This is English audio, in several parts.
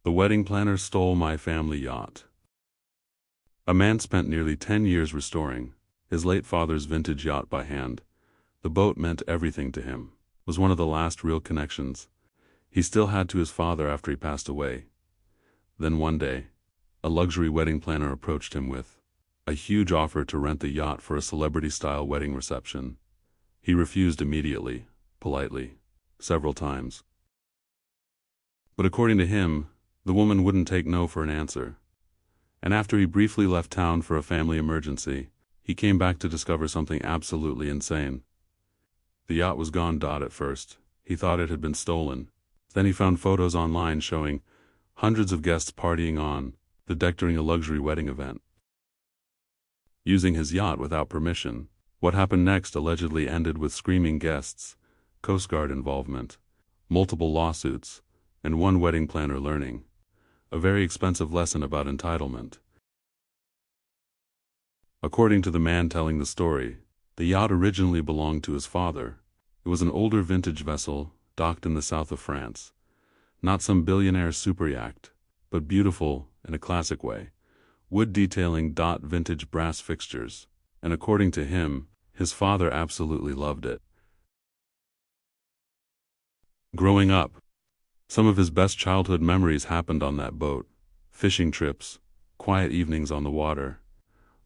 The wedding planner stole my family yacht. A man spent nearly 10 years restoring his late father's vintage yacht by hand. The boat meant everything to him. It was one of the last real connections he still had to his father after he passed away. Then one day, a luxury wedding planner approached him with a huge offer to rent the yacht for a celebrity-style wedding reception. He refused immediately, politely, several times. But according to him, the woman wouldn't take no for an answer. And after he briefly left town for a family emergency, he came back to discover something absolutely insane. The yacht was gone. At first, he thought it had been stolen. Then he found photos online showing hundreds of guests partying on the deck during a luxury wedding event, using his yacht without permission. What happened next allegedly ended with screaming guests, Coast Guard involvement, multiple lawsuits, and one wedding planner learning a very expensive lesson about entitlement. According to the man telling the story, the yacht originally belonged to his father. It was an older vintage vessel, docked in the south of France. Not some billionaire super yacht, but beautiful in a classic way. Wood detailing. Vintage brass fixtures. And according to him, his father absolutely loved it. Growing up, some of his best childhood memories happened on that boat. Fishing trips, quiet evenings on the water,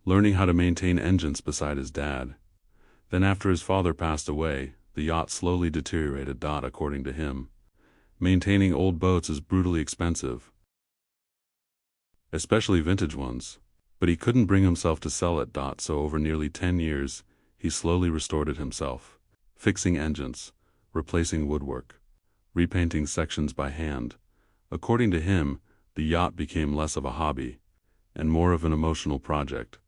learning how to maintain engines beside his dad. Then after his father passed away, the yacht slowly deteriorated. According to him, maintaining old boats is brutally expensive, especially vintage ones, but he couldn't bring himself to sell it. So over nearly 10 years, he slowly restored it himself, fixing engines, replacing woodwork, repainting sections by hand. According to him, the yacht became less of a hobby and more of an emotional project.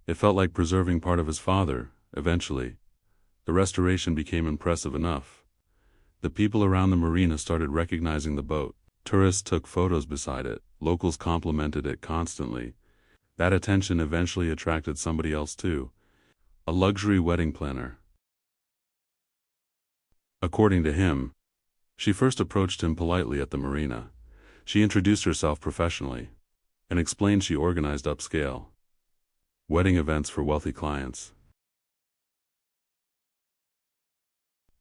It felt like preserving part of his father. Eventually, the restoration became impressive enough. The people around the marina started recognizing the boat. Tourists took photos beside it. Locals complimented it constantly. That attention eventually attracted somebody else too, a luxury wedding planner. According to him, she first approached him politely at the marina. She introduced herself professionally and explained she organized upscale wedding events for wealthy clients.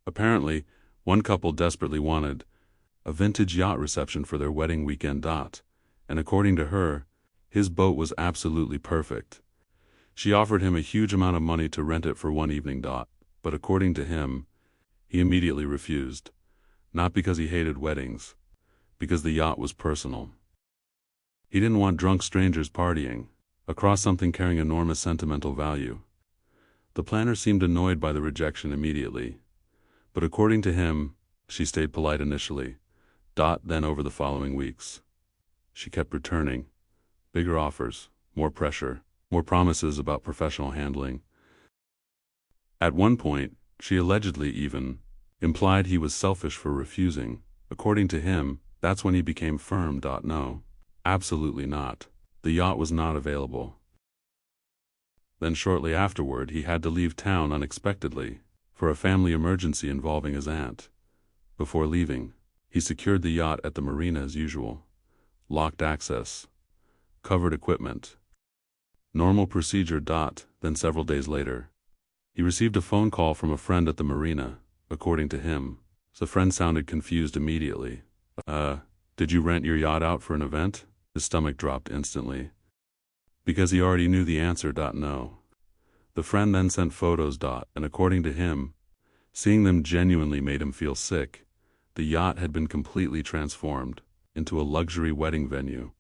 Apparently, one couple desperately wanted a vintage yacht reception for their wedding weekend. And according to her, his boat was absolutely perfect. She offered him a huge amount of money to rent it for one evening. But according to him, he immediately refused. Not because he hated weddings, because the yacht was personal. He didn't want drunk strangers partying across something carrying enormous sentimental value. The planner seemed annoyed by the rejection immediately, but according to him, she stayed polite initially. Then over the following weeks, she kept returning. Bigger offers, more pressure, more promises about professional handling. At one point, she allegedly even implied he was selfish for refusing. According to him, that's when he became firm. No, absolutely not. The yacht was not available. Then shortly afterward, he had to leave town unexpectedly for a family emergency involving his aunt. Before leaving, he secured the yacht at the marina as usual. Locked access, covered equipment, normal procedure. Then several days later, he received a phone call from a friend at the marina. According to him, the friend sounded confused immediately. Did you rent your yacht out for an event? His stomach dropped instantly, because he already knew the answer. No. The friend then sent photos. And according to him, seeing them genuinely made him feel sick. The yacht had been completely transformed into a luxury wedding venue.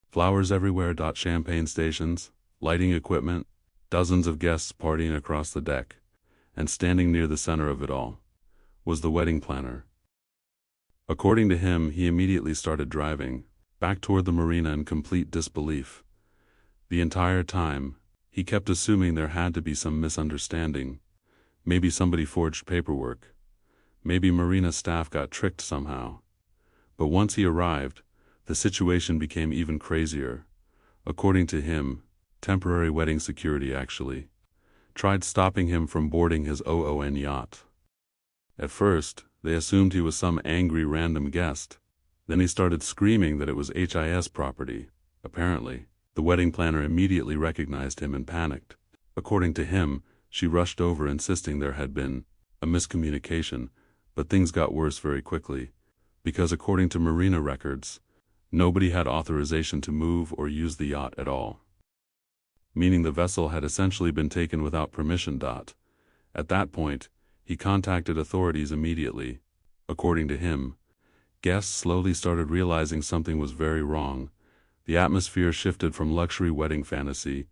Flowers everywhere. Champagne stations, lighting equipment, dozens of guests partying across the deck. And standing near the center of it all was the wedding planner. According to him, he immediately started driving back toward the marina in complete disbelief. The entire time, he kept assuming there had to be some misunderstanding. Maybe somebody forged paperwork. Maybe marina staff got tricked somehow. But once he arrived, the situation became even crazier. According to him, temporary wedding security actually tried stopping him from boarding his OON yacht. At first, They assumed he was some angry random guest. Then he started screaming that it was HIS property. Apparently, the wedding planner immediately recognized him and panicked. According to him, she rushed over insisting there had been a miscommunication, but things got worse very quickly, because according to marina records, nobody had authorization to move or use the yacht at all. Meaning the vessel had essentially been taken without permission. At that point, he contacted authorities immediately. According to him, guests slowly started realizing something was very wrong. The atmosphere shifted from luxury wedding fantasy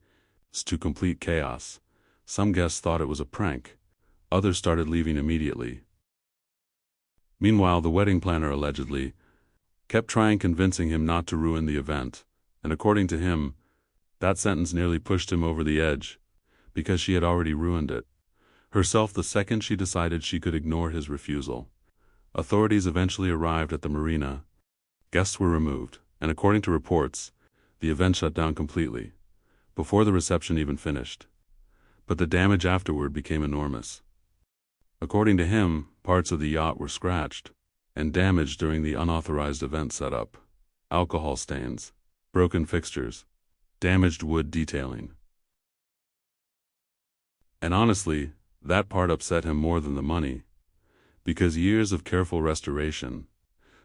to complete chaos. Some guests thought it was a prank. Others started leaving immediately. Meanwhile, the wedding planner allegedly kept trying convincing him not to ruin the event, and according to him, that sentence nearly pushed him over the edge, because she had already ruined it herself the second she decided she could ignore his refusal. Authorities eventually arrived at the marina. Guests were removed, and according to reports, the event shut down completely, before the reception even finished. But the damage afterward became enormous. According to him, parts of the yacht were scratched and damaged during the unauthorized event setup. Alcohol stains, broken fixtures, damaged wood detailing. And honestly, that part upset him more than the money, because years of careful restoration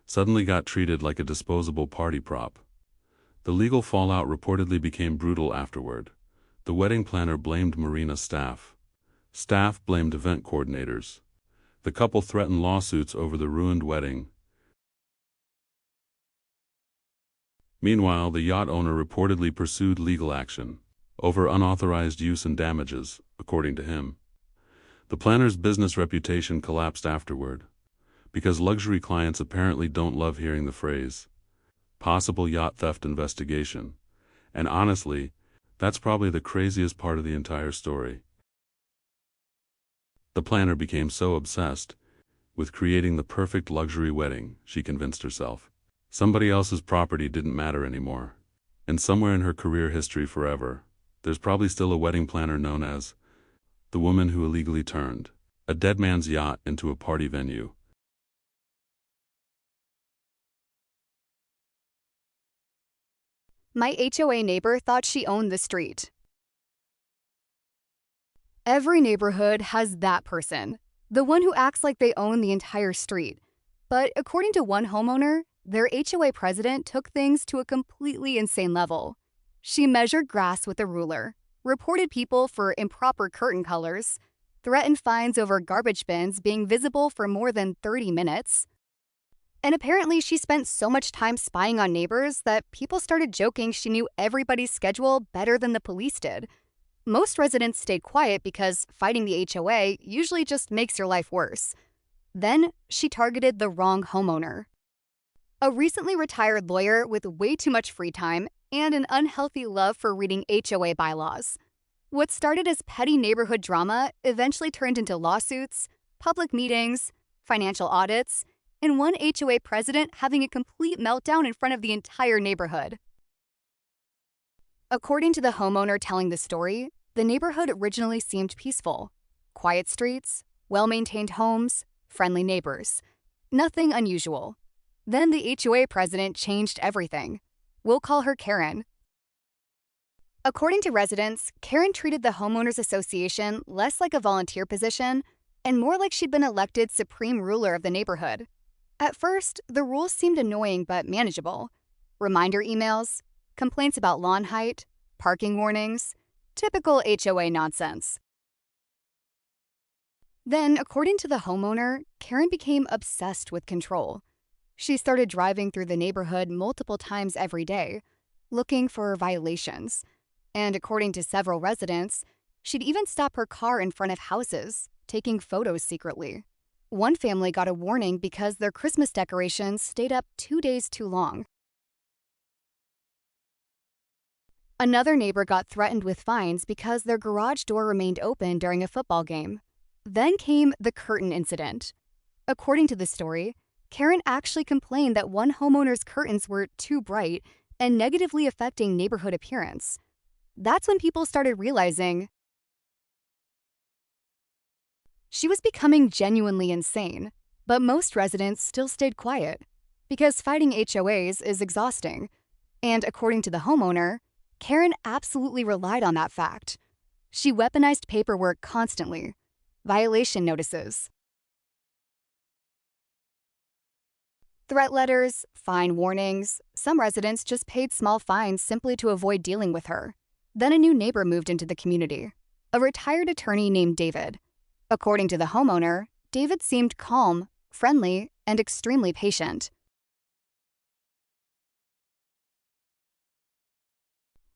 suddenly got treated like a disposable party prop. The legal fallout reportedly became brutal afterward. The wedding planner blamed marina staff. Staff blamed event coordinators. The couple threatened lawsuits over the ruined wedding. Meanwhile, the yacht owner reportedly pursued legal action over unauthorized use and damages, according to him. The planner's business reputation collapsed afterward, because luxury clients apparently don't love hearing the phrase, possible yacht theft investigation. And honestly, that's probably the craziest part of the entire story. The planner became so obsessed with creating the perfect luxury wedding, she convinced herself. Somebody else's property didn't matter anymore. And somewhere in her career history forever, there's probably still a wedding planner known as the woman who illegally turned a dead man's yacht into a party venue. My HOA neighbor thought she owned the street. Every neighborhood has that person, the one who acts like they own the entire street. But according to one homeowner, their HOA president took things to a completely insane level. She measured grass with a ruler, reported people for improper curtain colors, threatened fines over garbage bins being visible for more than 30 minutes. And apparently she spent so much time spying on neighbors that people started joking she knew everybody's schedule better than the police did. Most residents stayed quiet because fighting the HOA usually just makes your life worse. Then she targeted the wrong homeowner. A recently retired lawyer with way too much free time and an unhealthy love for reading HOA bylaws. What started as petty neighborhood drama eventually turned into lawsuits, public meetings, financial audits, and one HOA president having a complete meltdown in front of the entire neighborhood. According to the homeowner telling the story, the neighborhood originally seemed peaceful. Quiet streets, well-maintained homes, friendly neighbors. Nothing unusual. Then the HOA president changed everything. We'll call her Karen. According to residents, Karen treated the homeowners association less like a volunteer position and more like she'd been elected supreme ruler of the neighborhood. At first, the rules seemed annoying but manageable. Reminder emails, complaints about lawn height, parking warnings, typical HOA nonsense. Then, according to the homeowner, Karen became obsessed with control. She started driving through the neighborhood multiple times every day, looking for violations. And according to several residents, she'd even stop her car in front of houses, taking photos secretly. One family got a warning because their Christmas decorations stayed up 2 days too long. Another neighbor got threatened with fines because their garage door remained open during a football game. Then came the curtain incident. According to the story, Karen actually complained that one homeowner's curtains were too bright and negatively affecting neighborhood appearance. That's when people started realizing she was becoming genuinely insane. But most residents still stayed quiet because fighting HOAs is exhausting. And according to the homeowner, Karen absolutely relied on that fact. She weaponized paperwork constantly, violation notices, threat letters, fine warnings. Some residents just paid small fines simply to avoid dealing with her. Then a new neighbor moved into the community, a retired attorney named David. According to the homeowner, David seemed calm, friendly, and extremely patient.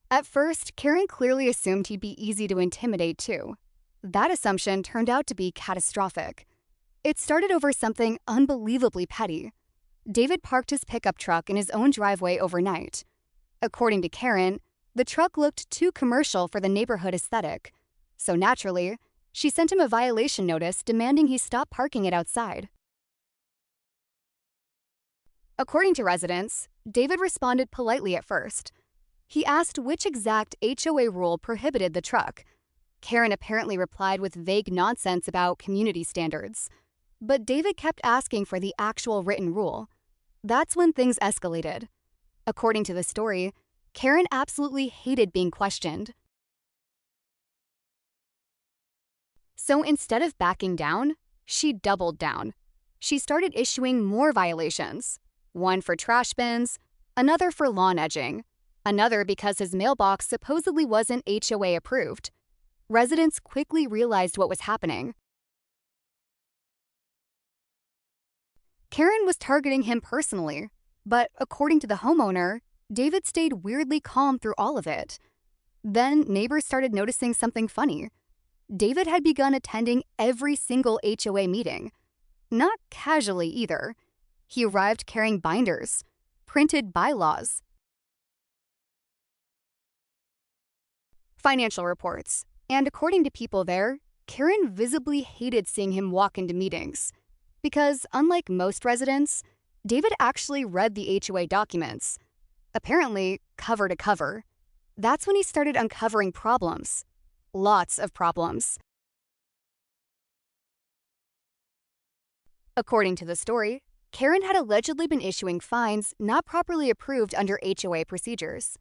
At first, Karen clearly assumed he'd be easy to intimidate too. That assumption turned out to be catastrophic. It started over something unbelievably petty. David parked his pickup truck in his own driveway overnight. According to Karen, the truck looked too commercial for the neighborhood aesthetic. So naturally, she sent him a violation notice demanding he stop parking it outside. According to residents, David responded politely at first. He asked which exact HOA rule prohibited the truck. Karen apparently replied with vague nonsense about community standards. But David kept asking for the actual written rule. That's when things escalated. According to the story, Karen absolutely hated being questioned. So instead of backing down, she doubled down. She started issuing more violations. One for trash bins, another for lawn edging, another because his mailbox supposedly wasn't HOA approved. Residents quickly realized what was happening. Karen was targeting him personally, but according to the homeowner, David stayed weirdly calm through all of it. Then neighbors started noticing something funny. David had begun attending every single HOA meeting. Not casually either. He arrived carrying binders, printed bylaws, financial reports, and according to people there, Karen visibly hated seeing him walk into meetings. Because, unlike most residents, David actually read the HOA documents, apparently cover to cover. That's when he started uncovering problems. Lots of problems. According to the story, Karen had allegedly been issuing fines not properly approved under HOA procedures.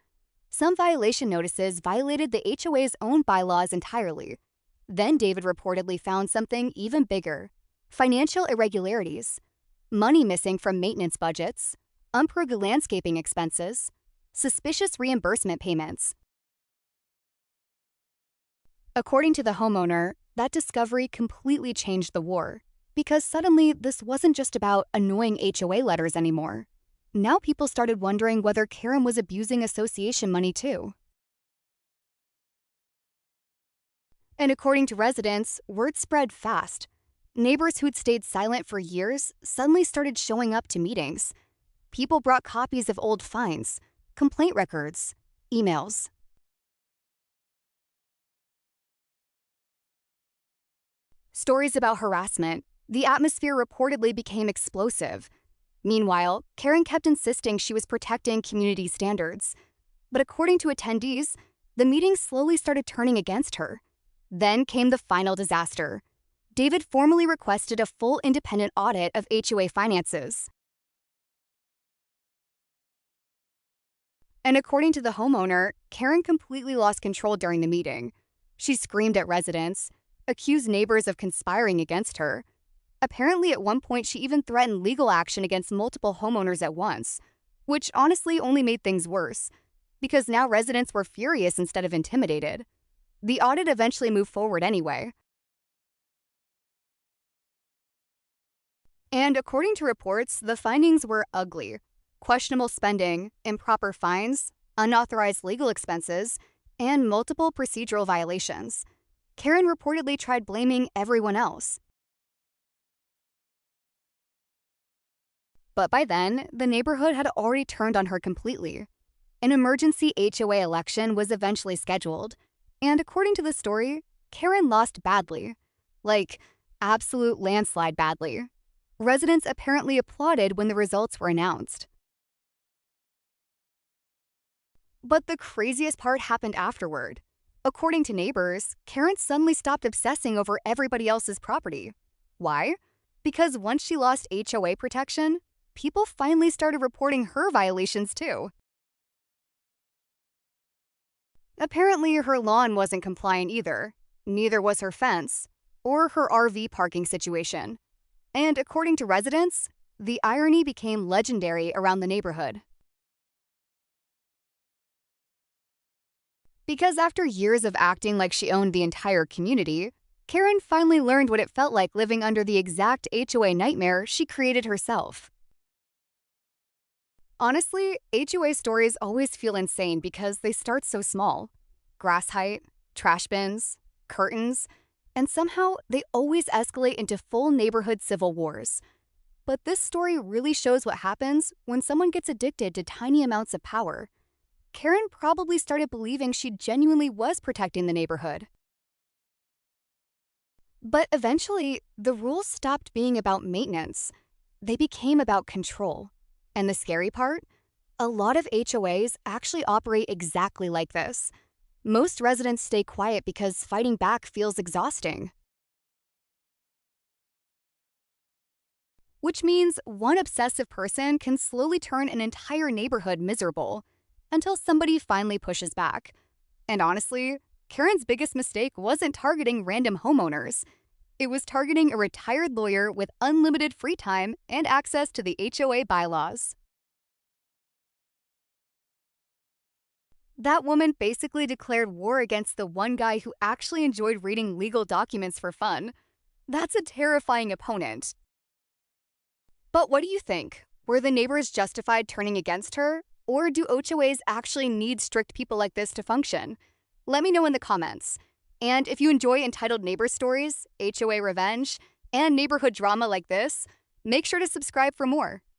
Some violation notices violated the HOA's own bylaws entirely. Then David reportedly found something even bigger: financial irregularities, money missing from maintenance budgets, unapproved landscaping expenses, suspicious reimbursement payments. According to the homeowner, that discovery completely changed the war, because suddenly this wasn't just about annoying HOA letters anymore. Now people started wondering whether Karen was abusing association money too. And according to residents, word spread fast. Neighbors who'd stayed silent for years suddenly started showing up to meetings. People brought copies of old fines, complaint records, emails. Stories about harassment. The atmosphere reportedly became explosive. Meanwhile, Karen kept insisting she was protecting community standards. But according to attendees, the meeting slowly started turning against her. Then came the final disaster. David formally requested a full independent audit of HOA finances. And according to the homeowner, Karen completely lost control during the meeting. She screamed at residents, accused neighbors of conspiring against her. Apparently, at one point, she even threatened legal action against multiple homeowners at once, which honestly only made things worse, because now residents were furious instead of intimidated. The audit eventually moved forward anyway. And according to reports, the findings were ugly. Questionable spending, improper fines, unauthorized legal expenses, and multiple procedural violations. Karen reportedly tried blaming everyone else. But by then, the neighborhood had already turned on her completely. An emergency HOA election was eventually scheduled, and according to the story, Karen lost badly. Like, absolute landslide badly. Residents apparently applauded when the results were announced. But the craziest part happened afterward. According to neighbors, Karen suddenly stopped obsessing over everybody else's property. Why? Because once she lost HOA protection, people finally started reporting her violations too. Apparently, her lawn wasn't compliant either. Neither was her fence or her RV parking situation. And according to residents, the irony became legendary around the neighborhood. Because after years of acting like she owned the entire community, Karen finally learned what it felt like living under the exact HOA nightmare she created herself. Honestly, HOA stories always feel insane because they start so small. Grass height, trash bins, curtains, and somehow they always escalate into full neighborhood civil wars. But this story really shows what happens when someone gets addicted to tiny amounts of power. Karen probably started believing she genuinely was protecting the neighborhood. But eventually, the rules stopped being about maintenance. They became about control. And the scary part? A lot of HOAs actually operate exactly like this. Most residents stay quiet because fighting back feels exhausting. Which means one obsessive person can slowly turn an entire neighborhood miserable until somebody finally pushes back. And honestly, Karen's biggest mistake wasn't targeting random homeowners. It was targeting a retired lawyer with unlimited free time and access to the HOA bylaws. That woman basically declared war against the one guy who actually enjoyed reading legal documents for fun. That's a terrifying opponent. But what do you think? Were the neighbors justified turning against her? Or do HOAs actually need strict people like this to function? Let me know in the comments. And if you enjoy entitled neighbor stories, HOA revenge, and neighborhood drama like this, make sure to subscribe for more.